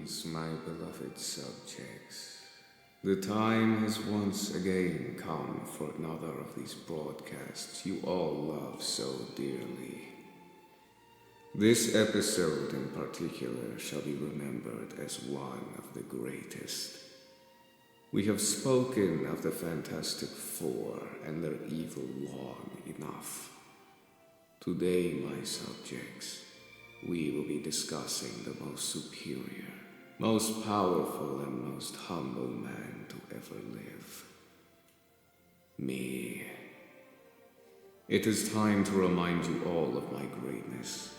Greetings, my beloved subjects. The time has once again come for another of these broadcasts you all love so dearly. This episode in particular shall be remembered as one of the greatest. We have spoken of the Fantastic Four and their evil long enough. Today, my subjects, we will be discussing the most superior, most powerful, and most humble man to ever live. Me. It is time to remind you all of my greatness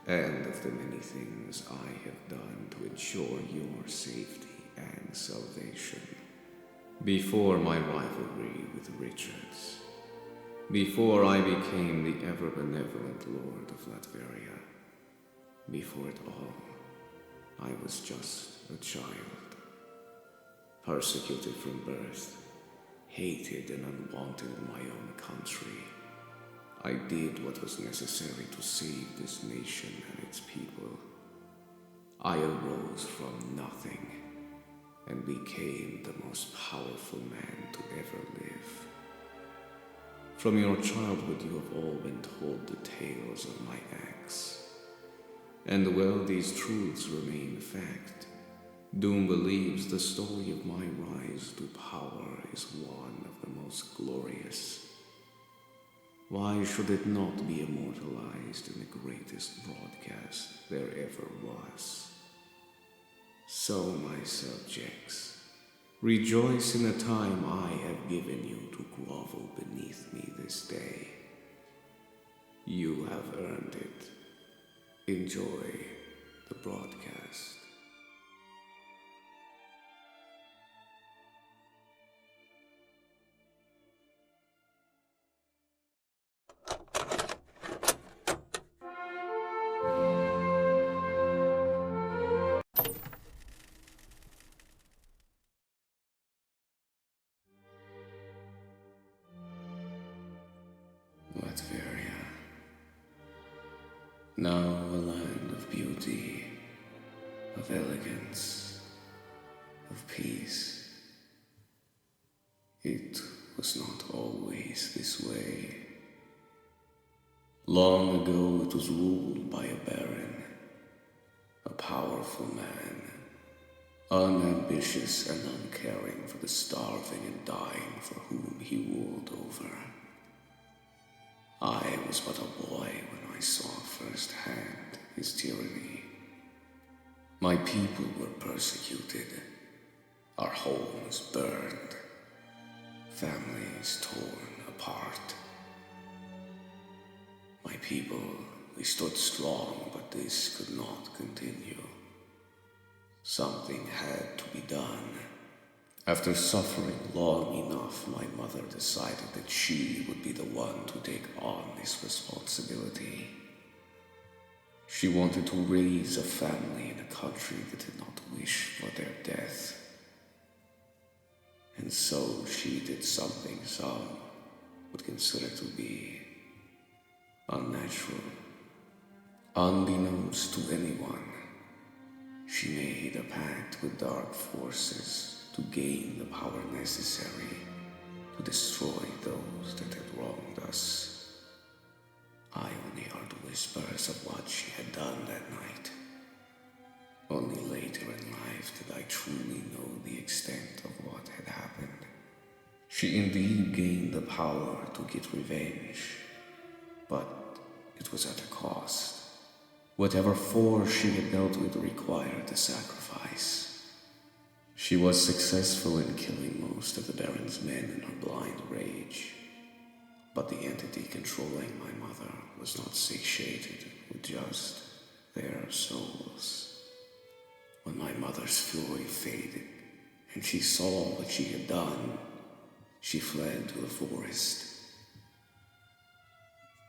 and of the many things I have done to ensure your safety and salvation. Before my rivalry with Richards, before I became the ever-benevolent Lord of Latveria, before it all, I was just a child, persecuted from birth, hated and unwanted in my own country. I did what was necessary to save this nation and its people. I arose from nothing and became the most powerful man to ever live. From your childhood you have all been told the tales of my acts. And while these truths remain fact, Doom believes the story of my rise to power is one of the most glorious. Why should it not be immortalized in the greatest broadcast there ever was? So, my subjects, rejoice in the time I have given you to grovel beneath me this day. You have earned it. Enjoy the broadcast. Latveria, now a land of beauty, of elegance, of peace. It was not always this way. Long ago it was ruled by a baron, a powerful man, unambitious and uncaring for the starving and dying for whom he ruled over. I was but a boy when I saw firsthand his tyranny. My people were persecuted, our homes burned, families torn apart. My people, we stood strong, but this could not continue. Something had to be done. After suffering long enough, my mother decided that she would be the one to take on this responsibility. She wanted to raise a family in a country that did not wish for their death. And so she did something some would consider to be unnatural. Unbeknownst to anyone, she made a pact with dark forces to gain the power necessary to destroy those that had wronged us. I only heard whispers of what she had done that night. Only later in life did I truly know the extent of what had happened. She indeed gained the power to get revenge, but it was at a cost. Whatever force she had dealt with required a sacrifice. She was successful in killing most of the Baron's men in her blind rage, but the entity controlling my mother was not satiated with just their souls. When my mother's fury faded and she saw what she had done, she fled to the forest.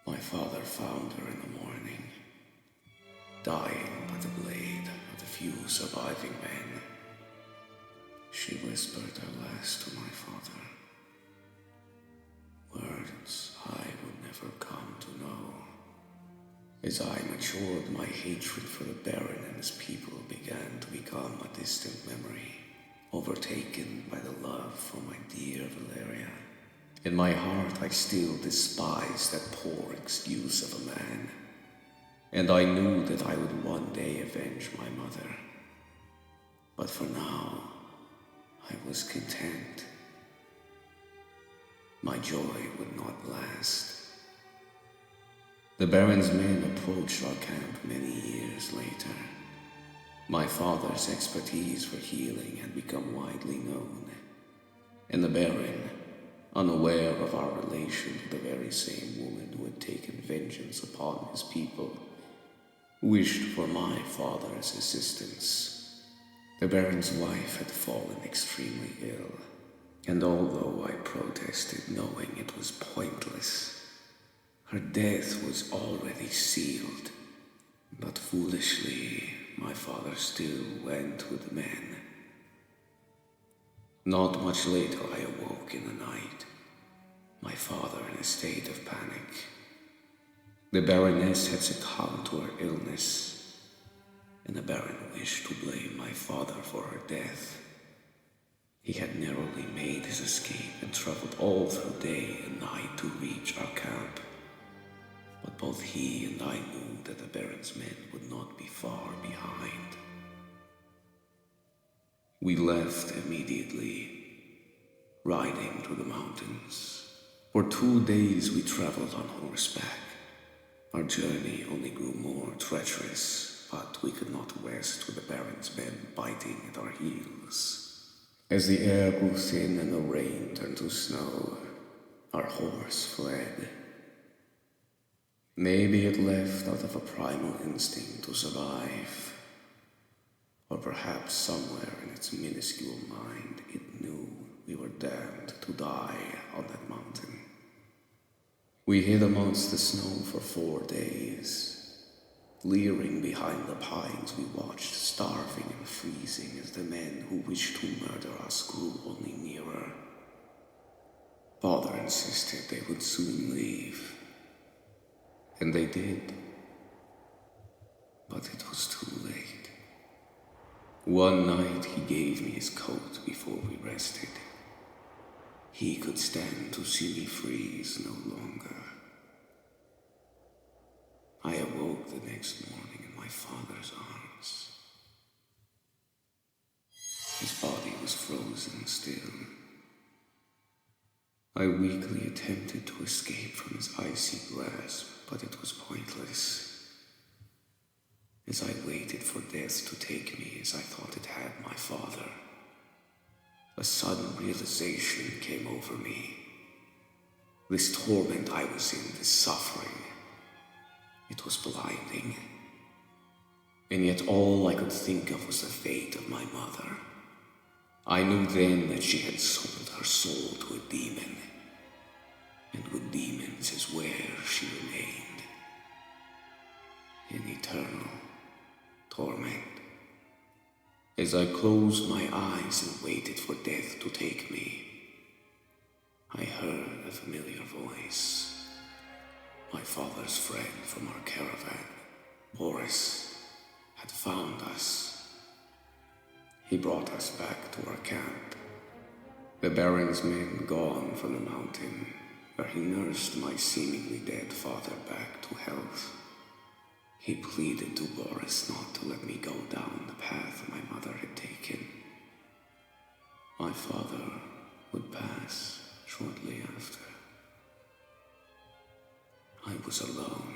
My father found her in the morning, dying by the blade of the few surviving men. She whispered her last to my father, words I would never come to know. As I matured, my hatred for the Baron and his people began to become a distant memory, overtaken by the love for my dear Valeria. In my heart, I still despised that poor excuse of a man, and I knew that I would one day avenge my mother. But for now, I was content. My joy would not last. The Baron's men approached our camp many years later. My father's expertise for healing had become widely known, and the Baron, unaware of our relation to the very same woman who had taken vengeance upon his people, wished for my father's assistance. The Baron's wife had fallen extremely ill, and although I protested knowing it was pointless, her death was already sealed. But foolishly, my father still went with the men. Not much later I awoke in the night, my father in a state of panic. The Baroness had succumbed to her illness, and the Baron wished to blame my father for her death. He had narrowly made his escape and traveled all through day and night to reach our camp. But both he and I knew that the Baron's men would not be far behind. We left immediately, riding through the mountains. For 2 days we traveled on horseback. Our journey only grew more treacherous, but we could not rest with the Baron's men biting at our heels. As the air grew thin and the rain turned to snow, our horse fled. Maybe it left out of a primal instinct to survive, or perhaps somewhere in its minuscule mind it knew we were damned to die on that mountain. We hid amongst the snow for 4 days. Leering behind the pines, we watched, starving and freezing, as the men who wished to murder us grew only nearer. Father insisted they would soon leave. And they did. But it was too late. One night he gave me his coat before we rested. He could stand to see me freeze no longer. I awoke the next morning in my father's arms. His body was frozen still. I weakly attempted to escape from his icy grasp, but it was pointless. As I waited for death to take me as I thought it had my father, a sudden realization came over me. This torment I was in, this suffering, it was blinding. And yet all I could think of was the fate of my mother. I knew then that she had sold her soul to a demon, and with demons is where she remained, in eternal torment. As I closed my eyes and waited for death to take me, I heard a familiar voice. My father's friend from our caravan, Boris, had found us. He brought us back to our camp. The Baron's men gone from the mountain, where he nursed my seemingly dead father back to health. He pleaded to Boris not to let me go down the path my mother had taken. My father would pass shortly after. I was alone.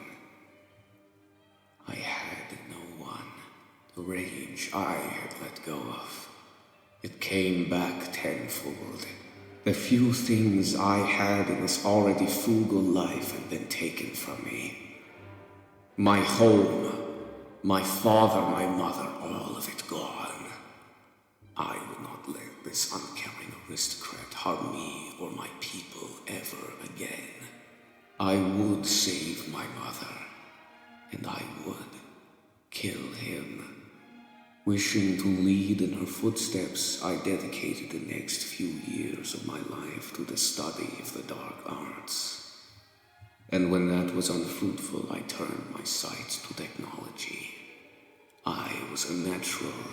I had no one. The rage I had let go of, it came back tenfold. The few things I had in this already frugal life had been taken from me. My home, my father, my mother, all of it gone. I would not let this uncaring aristocrat harm me or my people ever again. I would save my mother, and I would kill him. Wishing to lead in her footsteps, I dedicated the next few years of my life to the study of the dark arts. And when that was unfruitful, I turned my sights to technology. I was a natural,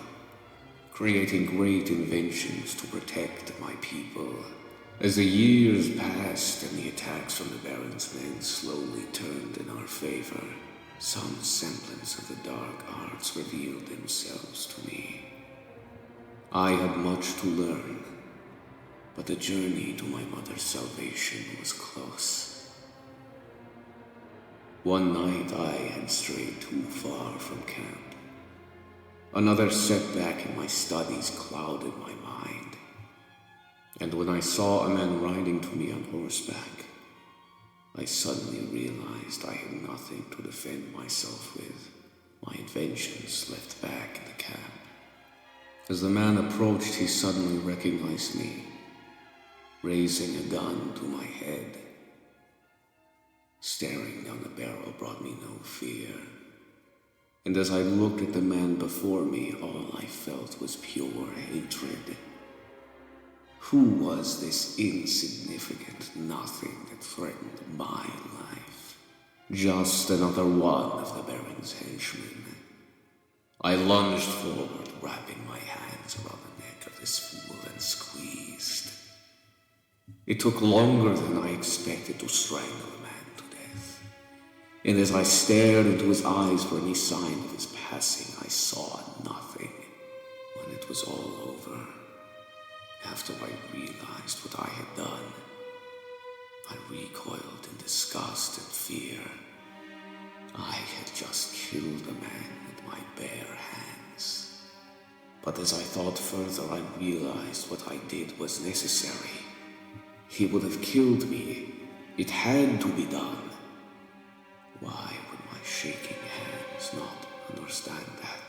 creating great inventions to protect my people. As the years passed and the attacks from the Baron's men slowly turned in our favor, some semblance of the dark arts revealed themselves to me. I had much to learn, but the journey to my mother's salvation was close. One night I had strayed too far from camp. Another setback in my studies clouded my mind. And when I saw a man riding to me on horseback, I suddenly realized I had nothing to defend myself with. My inventions left back in the camp. As the man approached, he suddenly recognized me, raising a gun to my head. Staring down the barrel brought me no fear. And as I looked at the man before me, all I felt was pure hatred. Who was this insignificant nothing that threatened my life? Just another one of the Baron's henchmen. I lunged forward, wrapping my hands around the neck of this fool and squeezed. It took longer than I expected to strangle a man to death. And as I stared into his eyes for any sign of his passing, I saw nothing. When it was all over, after I realized what I had done, I recoiled in disgust and fear. I had just killed a man with my bare hands. But as I thought further, I realized what I did was necessary. He would have killed me. It had to be done. Why would my shaking hands not understand that?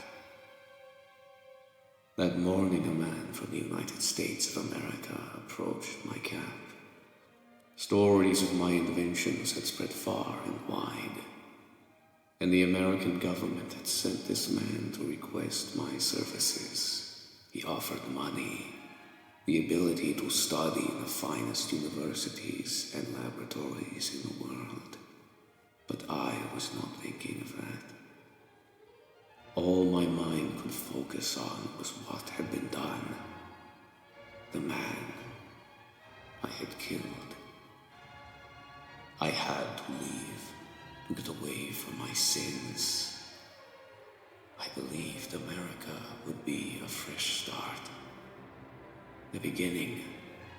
That morning, a man from the United States of America approached my camp. Stories of my inventions had spread far and wide, and the American government had sent this man to request my services. He offered money, the ability to study in the finest universities and laboratories in the world. But I was not thinking of that. All my mind could focus on was what had been done. The man I had killed. I had to leave, to get away from my sins. I believed America would be a fresh start, the beginning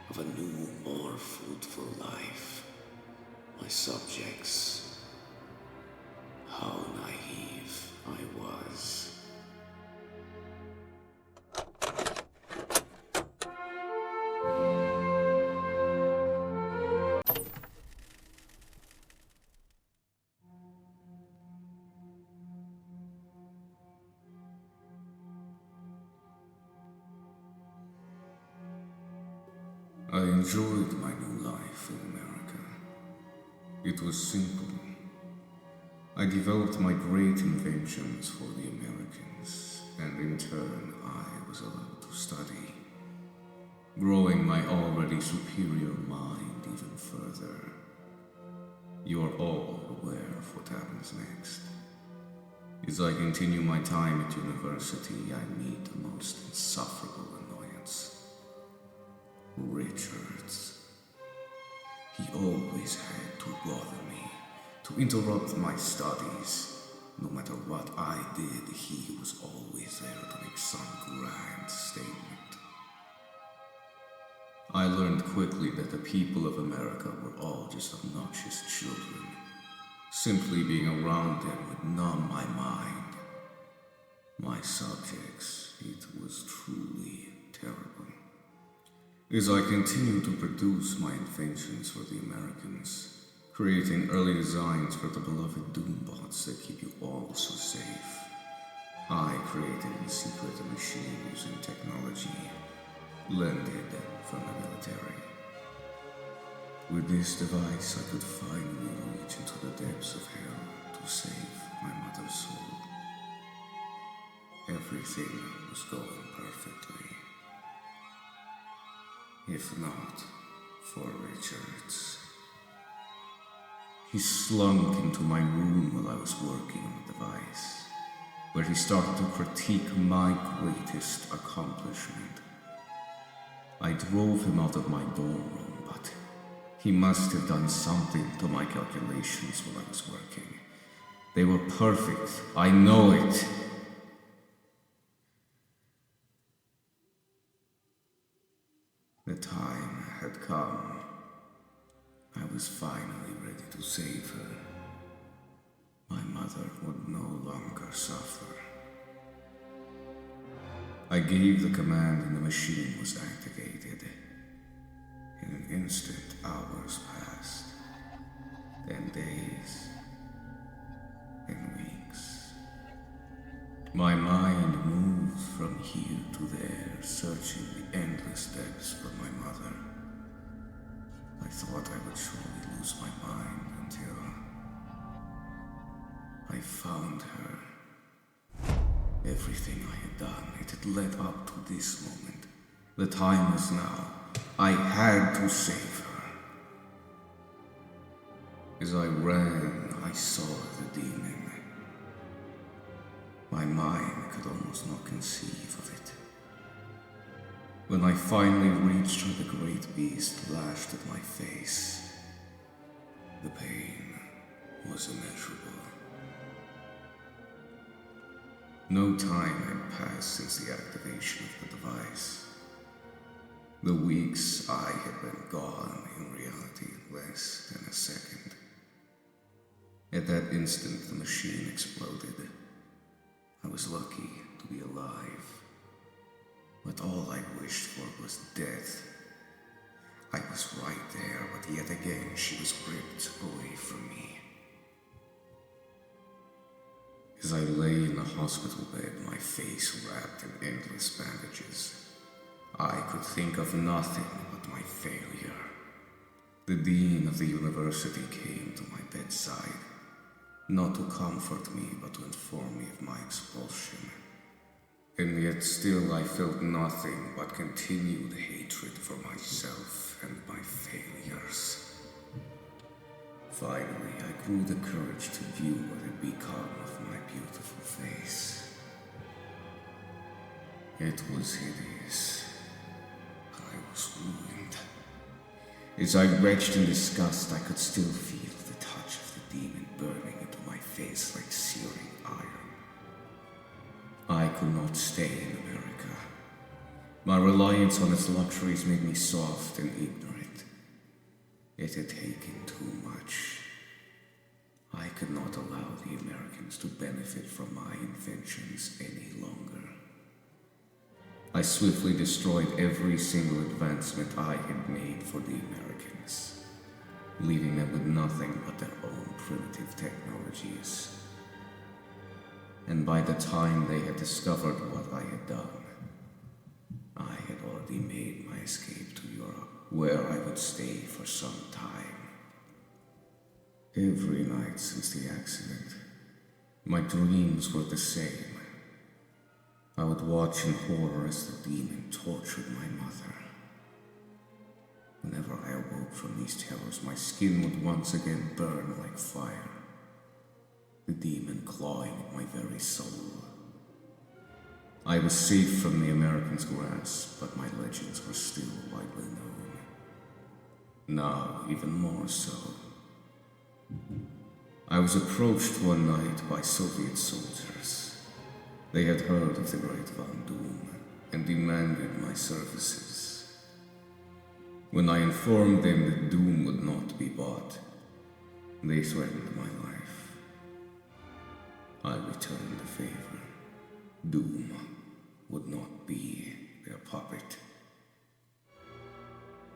of a new, more fruitful life. My subjects, how naive I was. I enjoyed my new life in America. It was simple. I developed my great inventions for the Americans, and in turn I was allowed to study, growing my already superior mind even further. You are all aware of what happens next. As I continue my time at university, I meet the most insufferable annoyance. Richards. He always had to bother me, to interrupt my studies. No matter what I did, he was always there to make some grand statement. I learned quickly that the people of America were all just obnoxious children. Simply being around them would numb my mind. My subjects, it was truly terrible. As I continued to produce my inventions for the Americans, creating early designs for the beloved Doombots that keep you all so safe, I created in secret a machine using technology lended from the military. With this device, I could finally reach into the depths of hell to save my mother's soul. Everything was going perfectly. If not for Richards. He slunk into my room while I was working on the device, where he started to critique my greatest accomplishment. I drove him out of my dorm room, but he must have done something to my calculations while I was working. They were perfect, I know it. The time had come. I was finally ready to save her. My mother would no longer suffer. I gave the command and the machine was activated. In an instant, hours passed, then days, and weeks. My mind moved from here to there, searching the endless depths for my mother. I thought I would surely lose my mind until I found her. Everything I had done, it had led up to this moment. The time was now. I had to save her. As I ran, I saw the demon. My mind could almost not conceive of it. When I finally reached her, the great beast lashed at my face. The pain was immeasurable. No time had passed since the activation of the device. The weeks I had been gone, in reality, less than a second. At that instant, the machine exploded. I was lucky to be alive. But all I wished for was death. I was right there, but yet again she was ripped away from me. As I lay in the hospital bed, my face wrapped in endless bandages, I could think of nothing but my failure. The dean of the university came to my bedside, not to comfort me, but to inform me of my expulsion. And yet still I felt nothing but continued hatred for myself and my failures. Finally, I grew the courage to view what had become of my beautiful face. It was hideous. I was ruined. As I retched in disgust, I could still feel the touch of the demon burning into my face like searing iron. I could not stay in America. My reliance on its luxuries made me soft and ignorant. It had taken too much. I could not allow the Americans to benefit from my inventions any longer. I swiftly destroyed every single advancement I had made for the Americans, leaving them with nothing but their own primitive technologies. And by the time they had discovered what I had done, I had already made my escape to Europe, where I would stay for some time. Every night since the accident, my dreams were the same. I would watch in horror as the demon tortured my mother. Whenever I awoke from these terrors, my skin would once again burn like fire, the demon clawing at my very soul. I was safe from the Americans' grasp, but my legends were still widely known. Now, even more so. I was approached one night by Soviet soldiers. They had heard of the Great Von Doom and demanded my services. When I informed them that Doom would not be bought, they threatened my life. I returned the favor. Doom would not be their puppet.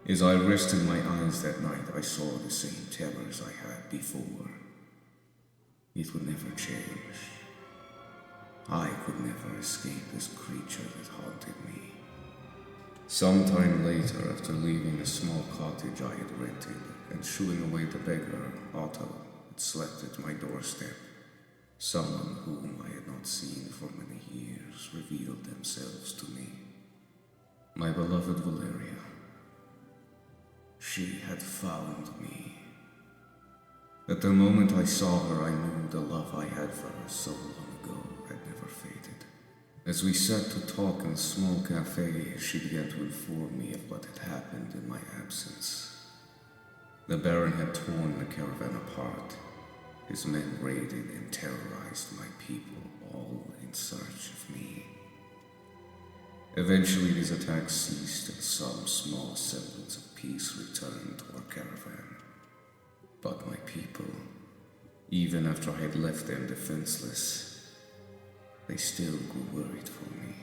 As I rested my eyes that night, I saw the same terrors I had before. It would never change. I could never escape this creature that haunted me. Sometime later, after leaving a small cottage I had rented and shooing away the beggar, Otto, had slept at my doorstep, someone whom I had not seen for many years revealed themselves to me. My beloved Valeria. She had found me. At the moment I saw her, I knew the love I had for her so long ago had never faded. As we sat to talk in a small cafe, she began to inform me of what had happened in my absence. The Baron had torn the caravan apart. His men raided and terrorized my people, all in search of me. Eventually these attacks ceased and some small semblance of peace returned to our caravan. But my people, even after I had left them defenseless, they still grew worried for me.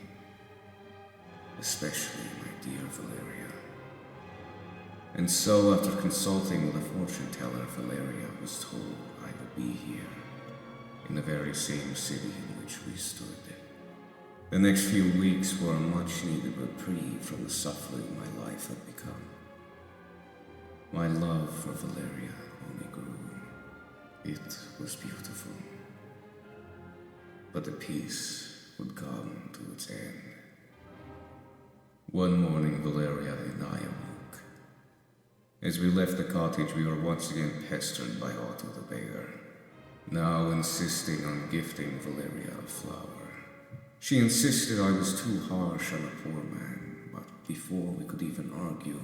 Especially my dear Valeria. And so, after consulting with a fortune teller, Valeria was told I would be here, in the very same city in which we stood. The next few weeks were a much-needed reprieve from the suffering my life had become. My love for Valeria only grew. It was beautiful. But the peace would come to its end. One morning, Valeria and I awoke. As we left the cottage, we were once again pestered by Otto the beggar, now insisting on gifting Valeria a flower. She insisted I was too harsh on a poor man, but before we could even argue,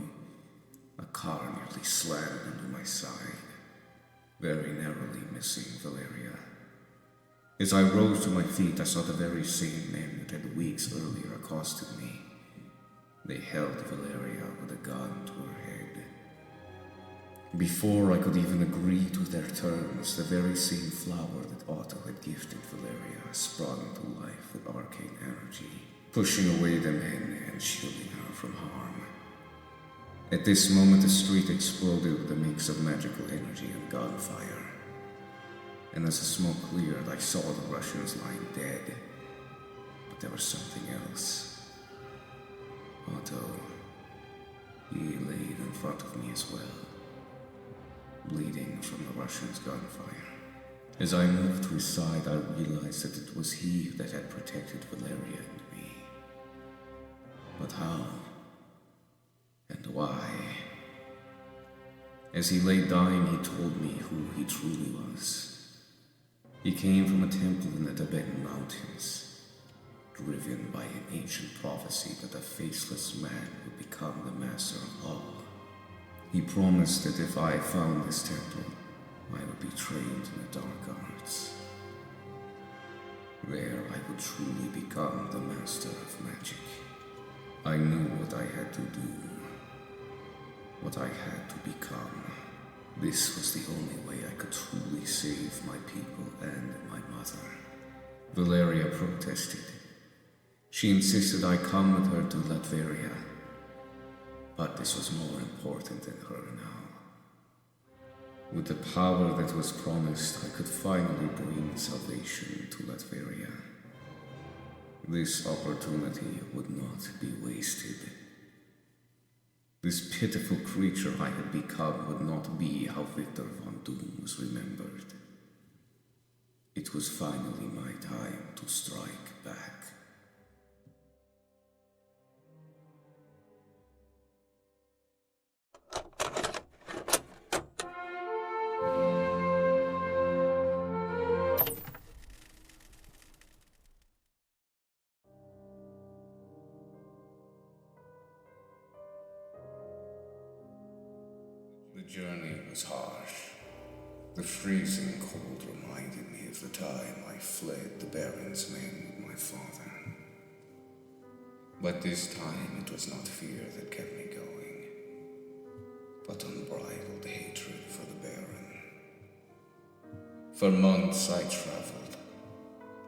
a car nearly slammed into my side, very narrowly missing Valeria. As I rose to my feet, I saw the very same men that had weeks earlier accosted me. They held Valeria with a gun to her head. Before I could even agree to their terms, the very same flower that Otto had gifted Valeria sprung to life with arcane energy, pushing away the men and shielding her from harm. At this moment, the street exploded with a mix of magical energy and gunfire. And as the smoke cleared, I saw the Russians lying dead. But there was something else. Otto, he laid in front of me as well, bleeding from the Russians' gunfire. As I moved to his side, I realized that it was he that had protected Valeria and me. But how? And why? As he lay dying, he told me who he truly was. He came from a temple in the Tibetan mountains, driven by an ancient prophecy that a faceless man would become the master of all. He promised that if I found this temple, I would be trained in the dark arts. There I would truly become the master of magic. I knew what I had to do, what I had to become. This was the only way I could truly save my people and my mother. Valeria protested. She insisted I come with her to Latveria. But this was more important than her now. With the power that was promised, I could finally bring salvation to Latveria. This opportunity would not be wasted. This pitiful creature I had become would not be how Victor von Doom was remembered. It was finally my time to strike back. The journey was harsh. The freezing cold reminded me of the time I fled the Baron's men with my father. But this time it was not fear that kept me going, but unbridled hatred for the Baron. For months I traveled.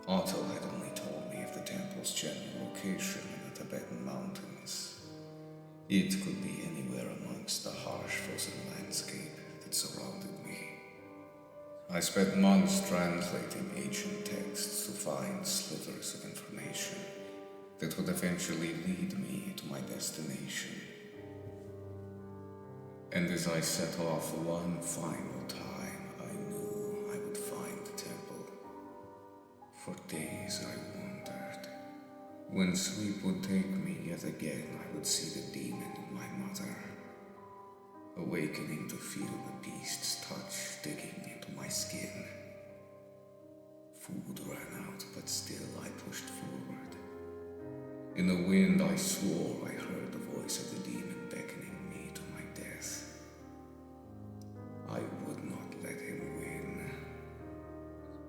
Otto had only told me of the temple's general location in the Tibetan mountains. It could be anywhere amongst the harsh frozen landscape that surrounded me. I spent months translating ancient texts to find slivers of information that would eventually lead me to my destination. And as I set off one final time, I knew I would find the temple. For days I wondered. When sleep would take me yet again, I would see the demon in my mother. awakening to feel the beast's touch digging into my skin. Food ran out, but still I pushed forward. In the wind I swore I heard the voice of the demon beckoning me to my death. I would not let him win.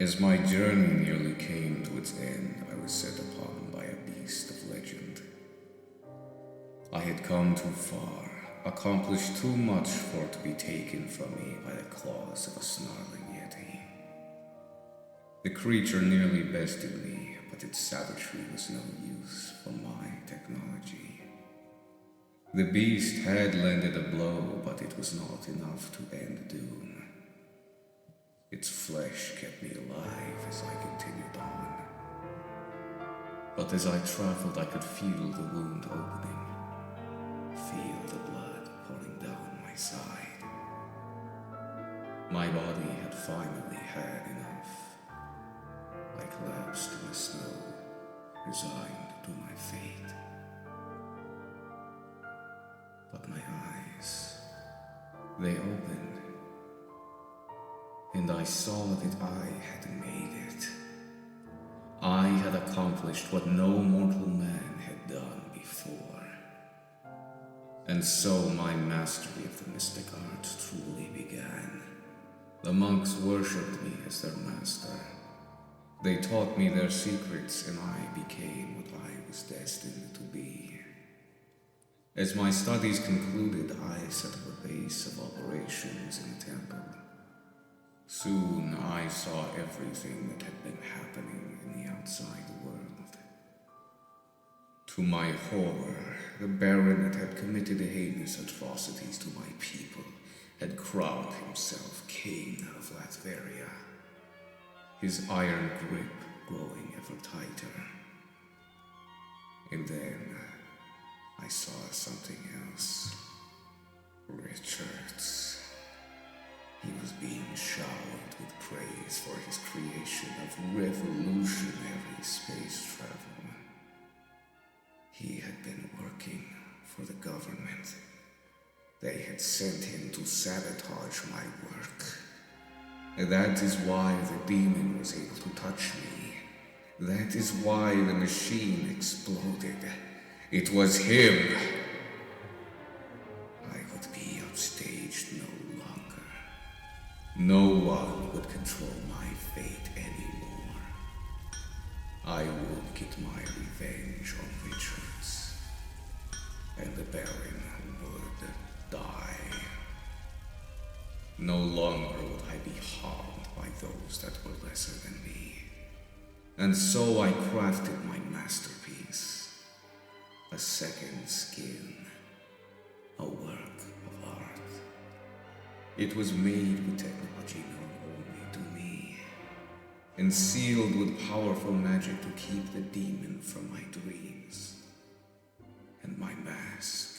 As my journey nearly came to its end, I was set upon by a beast of legend. I had come too far, accomplished too much for it to be taken from me by the claws of a snarling yeti. The creature nearly bested me, but its savagery was no use for my technology. The beast had landed a blow, but it was not enough to end doom. Its flesh kept me alive as I continued on. But as I traveled, I could feel the wound opening, feel the blood pouring down my side. My body had finally had enough. I collapsed in the snow, resigned to my fate. But my eyes, they opened, and I saw that I had made it. I had accomplished what no mortal man had done before. And so my mastery of the mystic arts truly began. The monks worshipped me as their master. They taught me their secrets, and I became what I was destined to be. As my studies concluded, I set up a base of operations in the temple. Soon I saw everything that had been happening in the outside world. To my horror, the Baron that had committed heinous atrocities to my people had crowned himself king of Latveria, his iron grip growing ever tighter. And then I saw something else. Richards. He was being showered with praise for his creation of revolutionary space travel. He had been working for the government. They had sent him to sabotage my work. And that is why the demon was able to touch me. That is why the machine exploded. It was him. I would be upstaged no longer. No one would control my fate anymore. I would get my revenge on Richards. And the Baron would die. No longer would I be harmed by those that were lesser than me. And so I crafted my masterpiece. A second skin. A work of art. It was made with technology known only to me, and sealed with powerful magic to keep the demon from my dreams. And my mask,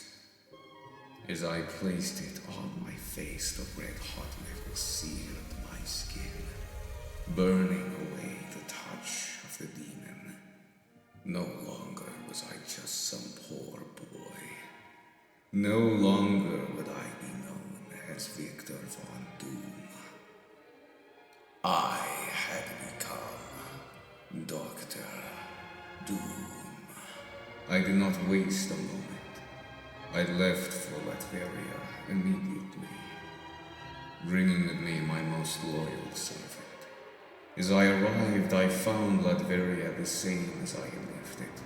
as I placed it on my face, the red-hot metal seared my skin, burning away the touch of the demon. No longer was I just some poor boy. No longer would I be known as Victor von Doom. I had become Dr. Doom. I did not waste a moment. I left for Latveria immediately, bringing with me my most loyal servant. As I arrived, I found Latveria the same as I had left it.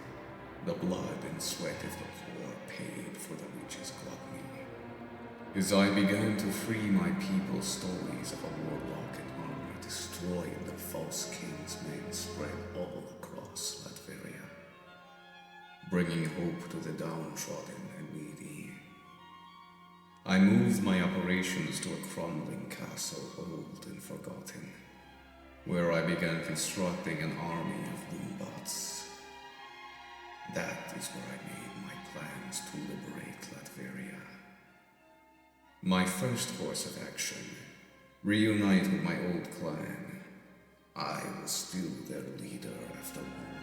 The blood and sweat of the poor paid for the rich's gluttony. As I began to free my people, stories of a warlock and army destroying the false king's men spread all across Latveria, bringing hope to the downtrodden and needy. I moved my operations to a crumbling castle, old and forgotten, where I began constructing an army of loombots. That is where I made my plans to liberate Latveria. My first course of action, reunite with my old clan. I was still their leader after all.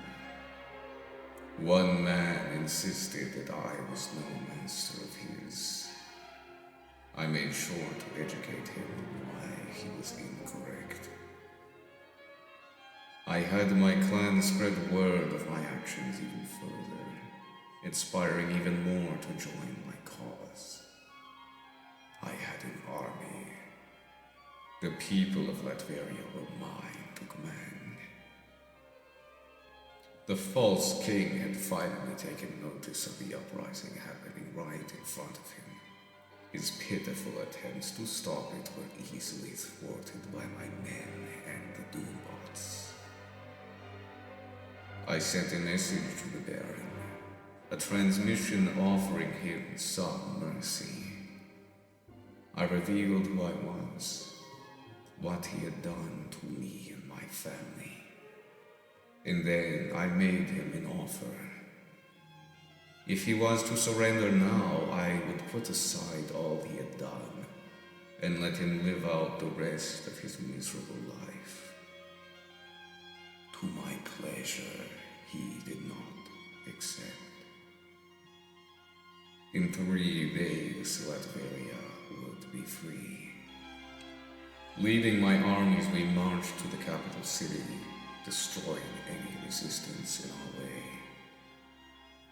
One man insisted that I was no master of his. I made sure to educate him why he was incorrect. I had my clan spread word of my actions even further, inspiring even more to join my cause. I had an army. The people of Latveria were mine to command. The false king had finally taken notice of the uprising happening right in front of him. His pitiful attempts to stop it were easily thwarted by my men and the Doombots. I sent a message to the Baron, a transmission offering him some mercy. I revealed who I was, what he had done to me and my family. And then I made him an offer. If he was to surrender now, I would put aside all he had done and let him live out the rest of his miserable life. To my pleasure, he did not accept. In 3 days, Latveria would be free. Leading my armies, we marched to the capital city, destroying any resistance in our way.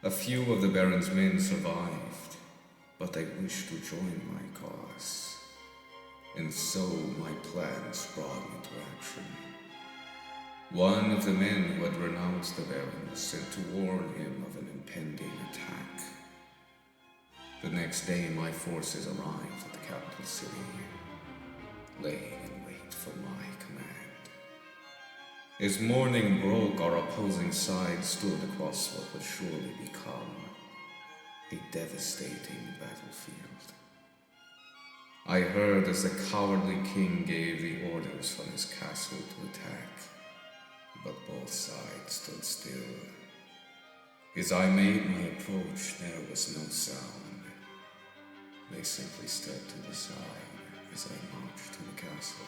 A few of the Baron's men survived, but they wished to join my cause, and so my plans brought into action. One of the men who had renounced the Baron was sent to warn him of an impending attack. The next day, my forces arrived at the capital city, laying in wait for my command. As morning broke, our opposing sides stood across what would surely become a devastating battlefield. I heard as the cowardly king gave the orders from his castle to attack, but both sides stood still. As I made my approach, there was no sound. They simply stepped to the side as I marched to the castle.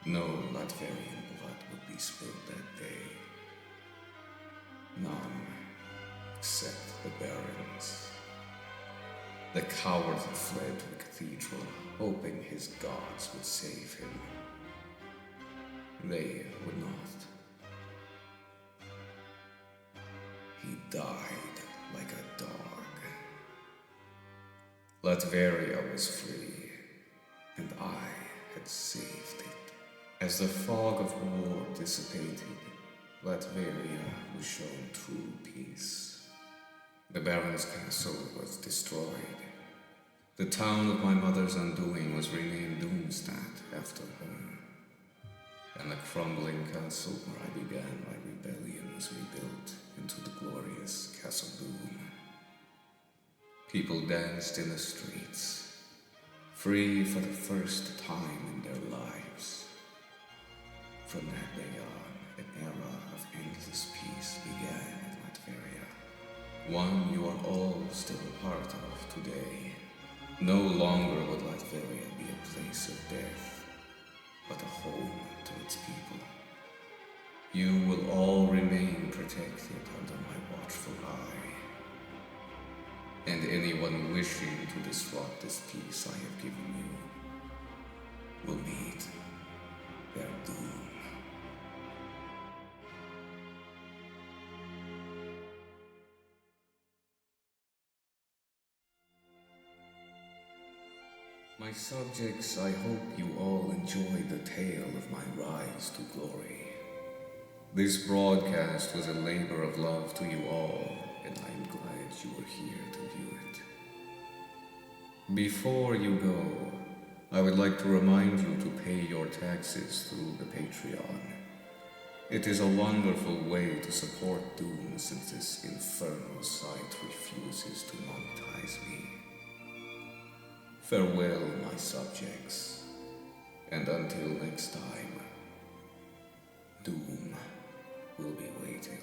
No Latverian blood would be spilled that day. None, except the Baron's. The coward had fled to the cathedral, hoping his gods would save him. They would not. He died like a dog. Latveria was free, and I had saved it. As the fog of war dissipated, Latveria was shown true peace. The Baron's castle was destroyed. The town of my mother's undoing was renamed Doomstadt after her. And the crumbling castle where I began my rebellion was rebuilt into the glorious Castle Doom. People danced in the streets, free for the first time in their lives. From that day on, an era of endless peace began in Latveria, one you are all still a part of today. No longer would Latveria be a place of death, but a home to its people. You will all remain protected under my watchful eye, and anyone wishing to disrupt this peace I have given you will meet their doom. My subjects, I hope you all enjoyed the tale of my rise to glory. This broadcast was a labor of love to you all, and I am glad you were here to view it. Before you go, I would like to remind you to pay your taxes through the Patreon. It is a wonderful way to support Doom since this infernal site refuses to monetize me. Farewell, my subjects, and until next time, Doom will be waiting.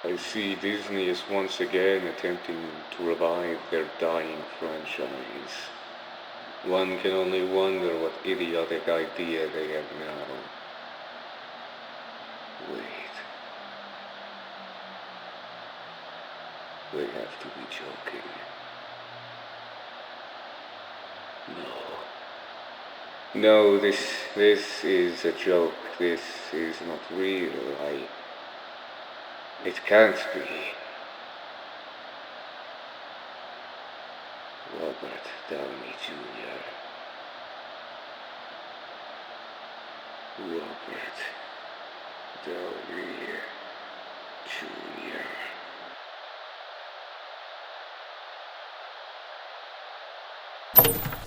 I see Disney is once again attempting to revive their dying franchise. One can only wonder what idiotic idea they have now. Wait. They have to be joking. No. No, this is a joke. This is not real. It can't be. Robert Downey Jr. Robert Downey Jr.